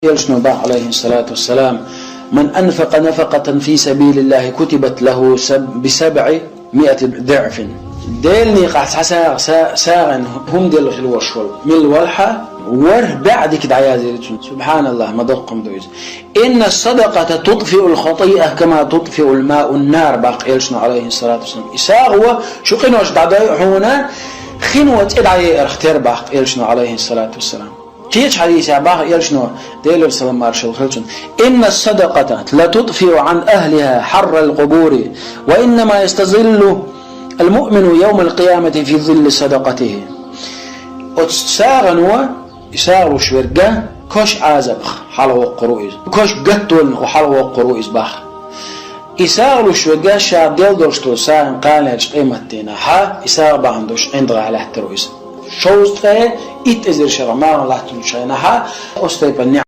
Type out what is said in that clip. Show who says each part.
Speaker 1: يلشنو با عليه الصلاة والسلام من أنفق نفقة في سبيل الله كتبت له ب700 ضعف ديلني قاعد ساغن هم ديلو في الوشول من الولحة وره بعد كده عيازي سبحان الله ما دقم دويز إن الصدقة تطفئ الخطيئة كما تطفئ الماء النار باق يلشنو عليه الصلاة والسلام إساغوا شو قنوش دعداي هنا خنوة إدعي اختير باق يلشنو عليه الصلاة والسلام كيش حديث باق يلشنو ديلو سلام مارشل خلشن إن الصدقة لا تطفئ عن أهلها حر القبور وإنما يستظل المؤمن يوم القيامة في ظل صدقته وتساغنوا يساغوا شورجا كوش عازبخ حلو قرويز كوش قتل وحلو قرويز بخ يساغوا شورجا شاب ديل دوشتو ساغن قالج قيمتنا ها يساغ باندوش عند على الترويز شوست ات ازر شرما الله تنشينها استيبني